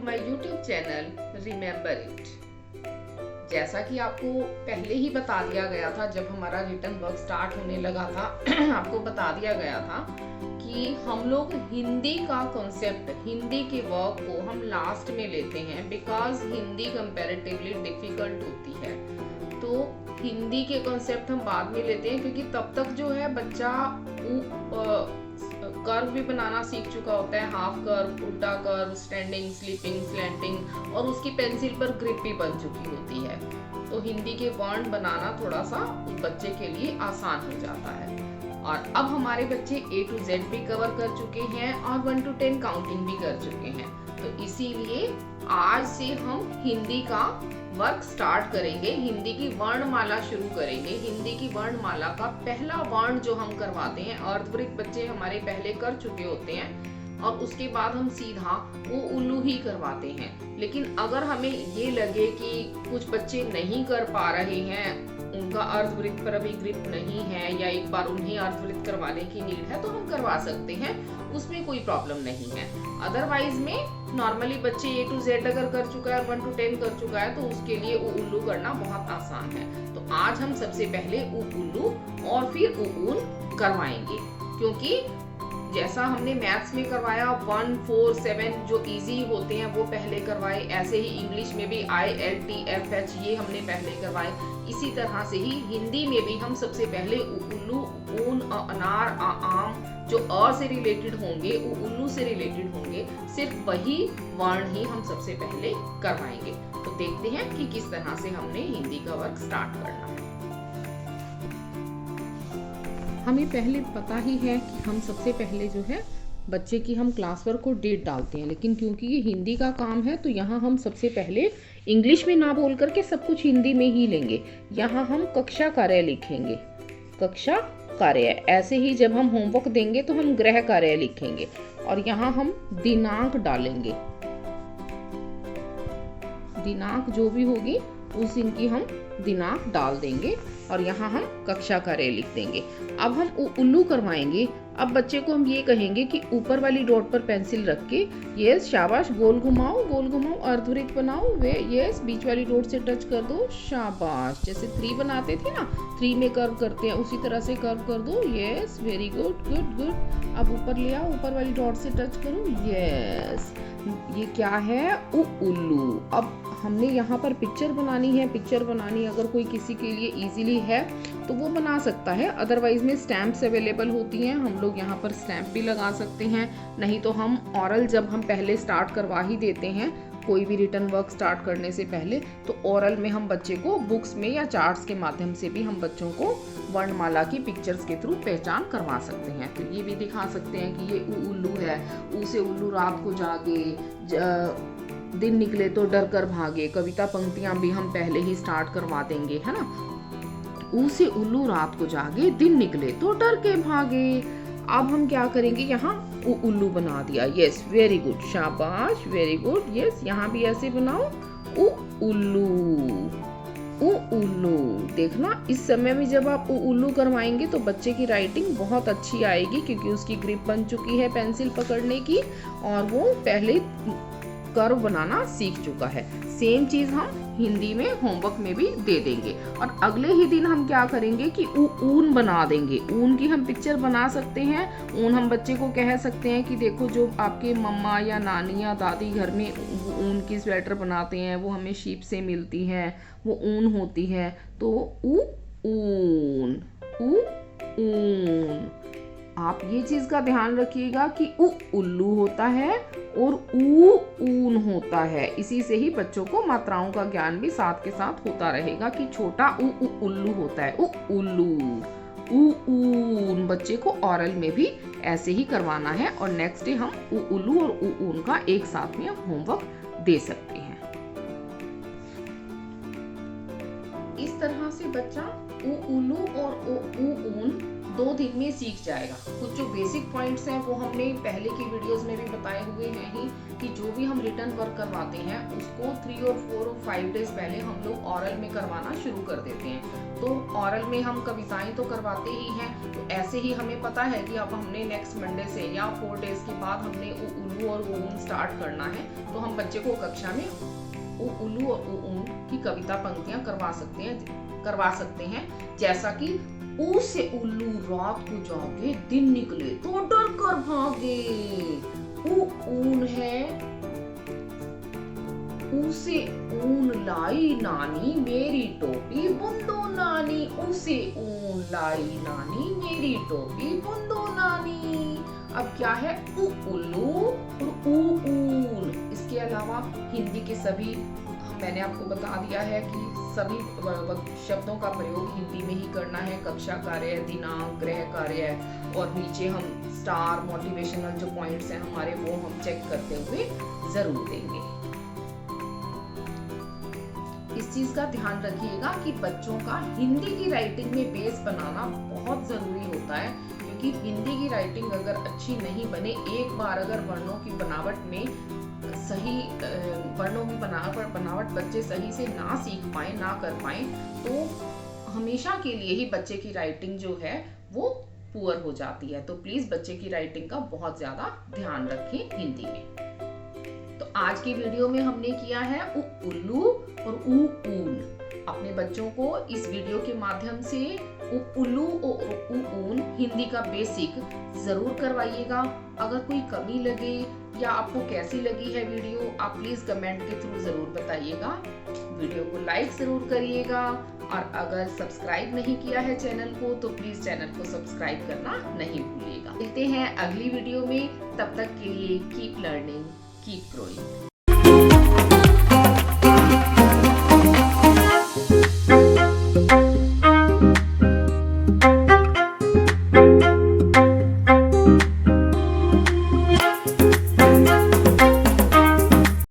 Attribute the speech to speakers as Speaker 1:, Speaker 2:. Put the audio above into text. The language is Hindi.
Speaker 1: To my YouTube channel remember it. जैसा कि आपको पहले ही बता दिया गया था, जब हमारा रिटन वर्क स्टार्ट होने लगा था आपको बता दिया गया था कि हम लोग हिंदी का कॉन्सेप्ट, हिंदी के वर्क को हम लास्ट में लेते हैं बिकॉज हिंदी कंपैरेटिवली डिफिकल्ट होती है। तो हिंदी के कॉन्सेप्ट हम बाद में लेते हैं क्योंकि तब तक जो है बच्चा कर्व भी बनाना सीख चुका होता है, हाफ कर्व, उल्टा कर्व, स्टैंडिंग, स्लीपिंग, स्लैंटिंग, और उसकी पेंसिल पर ग्रिप भी बन चुकी होती है। तो हिंदी के वर्ण बनाना थोड़ा सा उस बच्चे के लिए आसान हो जाता है। और अब हमारे बच्चे A to Z भी कवर कर चुके हैं और 1 to 10 काउंटिंग भी कर चुके हैं। तो इसीलिए आज से हम हिंदी का वर्क स्टार्ट करेंगे, हिंदी की वर्णमाला शुरू करेंगे। हिंदी की वर्णमाला का पहला वर्ण जो हम करवाते हैं, अर्धवृत्त बच्चे हमारे पहले कर चुके होते हैं और उसके बाद हम सीधा वो उल्लू ही करवाते हैं। लेकिन अगर हमें ये लगे कि कुछ बच्चे नहीं कर पा रहे हैं, उनका अर्धवृत्त पर अभी ग्रिप नहीं है या एक बार उन्हें अर्धवृत्त करवाने की नीड है, तो हम करवा सकते हैं, उसमें कोई प्रॉब्लम नहीं है। अदरवाइज में नॉर्मली बच्चे A to Z अगर कर चुका है, 1 to 10 कर चुका है, तो उसके लिए उल्लू करना बहुत आसान है। तो आज हम सबसे पहले उल्लू और फिर ऊन करवाएंगे, क्योंकि जैसा हमने मैथ्स में करवाया 1, 4, 7 जो इजी होते हैं वो पहले करवाए, ऐसे ही इंग्लिश में भी ILTFH ये हमने पहले करवाए। इसी तरह से ही हिंदी में भी हम सबसे पहले उल्लू, ऊन, अनार, आम जो अ से रिलेटेड होंगे, उल्लू से रिलेटेड होंगे, सिर्फ वही वर्ण ही हम सबसे पहले करवाएंगे। तो देखते हैं कि किस तरह से हमने हिंदी का वर्क स्टार्ट करना है। हमें पहले पता ही है कि हम सबसे पहले जो है बच्चे की हम क्लास वर्क को डेट डालते हैं, लेकिन क्योंकि ये हिंदी का काम है तो यहाँ हम सबसे पहले इंग्लिश में ना बोल करके सब कुछ हिंदी में ही लेंगे। यहाँ हम कक्षा कार्य लिखेंगे, कक्षा कार्य। ऐसे ही जब हम होमवर्क देंगे तो हम गृह कार्य लिखेंगे और यहाँ हम दिनांक डालेंगे। दिनांक जो भी होगी उस दिन की हम दिनांक डाल देंगे और यहाँ हम कक्षा कार्य लिख देंगे। अब हम उल्लू करवाएंगे। अब बच्चे को हम ये कहेंगे कि ऊपर वाली डॉट पर पेंसिल रख के यस शाबाश, गोल घुमाओ, गोल घुमाओ, अर्धवृत्त बनाओ, वे यस, बीच वाली डॉट से टच कर दो, शाबाश। जैसे 3 बनाते थे ना, 3 में कर्व करते हैं, उसी तरह से कर्व कर दो, yes, very good, good good. अब ऊपर ले आओ, ऊपर वाली डॉट से टच करो, यस। ये क्या है? उल्लू। अब हमने यहाँ पर पिक्चर बनानी है। पिक्चर बनानी अगर कोई किसी के लिए इजीली है तो वो बना सकता है, अदरवाइज में स्टैम्प्स अवेलेबल होती हैं, हम लोग यहाँ पर स्टैम्प भी लगा सकते हैं। नहीं तो हम ऑरल जब हम पहले स्टार्ट करवा ही देते हैं, कोई भी रिटन वर्क स्टार्ट करने से पहले, तो ऑरल में हम बच्चे को बुक्स में या चार्ट्स के माध्यम से भी हम बच्चों को वर्णमाला की पिक्चर्स के थ्रू पहचान करवा सकते हैं। तो ये भी दिखा सकते हैं कि ये उल्लू है, ऊ से उल्लू रात को जागे, दिन निकले तो डर कर भागे। कविता पंक्तियां भी हम पहले ही स्टार्ट करवा देंगे, है ना। ऊ से उल्लू रात को जागे, दिन निकले तो डर के भागे। अब हम क्या करेंगे, यहाँ उल्लू बना दिया, यस, वेरी गुड, शाबाश, वेरी गुड, यस। यहाँ भी ऐसे बनाओ, उल्लू, उल्लू। देखना, इस समय में जब आप उल्लू करवाएंगे तो बच्चे की राइटिंग बहुत अच्छी आएगी, क्योंकि उसकी ग्रिप बन चुकी है पेंसिल पकड़ने की और वो पहले कर्व बनाना सीख चुका है। सेम चीज हम हिंदी में होमवर्क में भी दे देंगे। और अगले ही दिन हम क्या करेंगे कि ऊन बना देंगे। ऊन की हम पिक्चर बना सकते हैं। ऊन हम बच्चे को कह सकते हैं कि देखो, जो आपके मम्मा या नानी या दादी घर में ऊन की स्वेटर बनाते हैं वो हमें शीप से मिलती है, वो ऊन होती है। तो ऊन, ऊन। आप ये चीज का ध्यान रखिएगा कि उल्लू होता है और ऊन होता है। इसी से ही बच्चों को मात्राओं का ज्ञान भी साथ के साथ होता रहेगा कि छोटा उल्लू होता है, उल्लू, ऊन। बच्चे को ऑरल में भी ऐसे ही करवाना है और नेक्स्ट डे हम उल्लू और ऊन का एक साथ में होमवर्क दे सकते हैं। इस तरह से बच्चा उल्लू और ऊन 2 दिन में सीख जाएगा। कुछ जो बेसिक पॉइंट्स हैं वो हमने पहले की वीडियोस में भी बताए हुए हैं ही, कि जो भी हम रिटन वर्क करवाते हैं उसको 3 और 4 और 5 डेज पहले हम लोग ऑरल में करवाना शुरू कर देते हैं। तो ऑरल में हम कविताएं तो करवाते ही हैं, तो ऐसे ही हमें पता है कि अब हमने नेक्स्ट मंडे से या 4 डेज के बाद हमने उल्लू और ऊन स्टार्ट करना है, तो हम बच्चे को कक्षा में उल्लू और ऊन की कविता पंक्तियां करवा सकते हैं, जैसा कि ऊ से उल्लू रात को जागे, दिन निकले तो डर कर भागे। ऊ ऊन है, ऊ से ऊन लाई नानी मेरी टोपी बुंदो नानी, ऊ से ऊन लाई नानी मेरी टोपी बुंदो नानी। अब क्या है, ऊ उल्लू और ऊ ऊन। इसके अलावा हिंदी के सभी, मैंने आपको बता दिया है कि सभी शब्दों का प्रयोग हिंदी में ही करना है। कक्षा कार्य, दिनांक, गृह कार्य, और नीचे हम स्टार, मोटिवेशनल जो पॉइंट्स हैं हमारे, वो हम चेक करते हुए जरूर देंगे। इस चीज का ध्यान रखिएगा कि बच्चों का हिंदी की राइटिंग में बेस बनाना बहुत जरूरी होता है, क्योंकि हिंदी की राइटिंग अगर अच्छी नहीं बने, एक बार अगर वर्णों की बनावट में सही वर्णों की बनावट बच्चे सही से ना सीख पाए, ना कर पाए, तो हमेशा के लिए ही बच्चे की राइटिंग जो है वो पुअर हो जाती है। तो प्लीज बच्चे की राइटिंग का बहुत ज्यादा ध्यान रखें हिंदी में। तो आज की वीडियो में हमने किया है ऊ उल्लू और ऊ ऊन। अपने बच्चों को इस वीडियो के माध्यम से ऊ उल्लू और ऊ ऊन हिंदी का बेसिक जरूर करवाइएगा। अगर कोई कमी लगे या आपको कैसी लगी है वीडियो, आप प्लीज कमेंट के थ्रू जरूर बताइएगा। वीडियो को लाइक जरूर करिएगा, और अगर सब्सक्राइब नहीं किया है चैनल को, तो प्लीज चैनल को सब्सक्राइब करना नहीं भूलिएगा। मिलते हैं अगली वीडियो में, तब तक के लिए keep learning, keep growing.
Speaker 2: Thank you.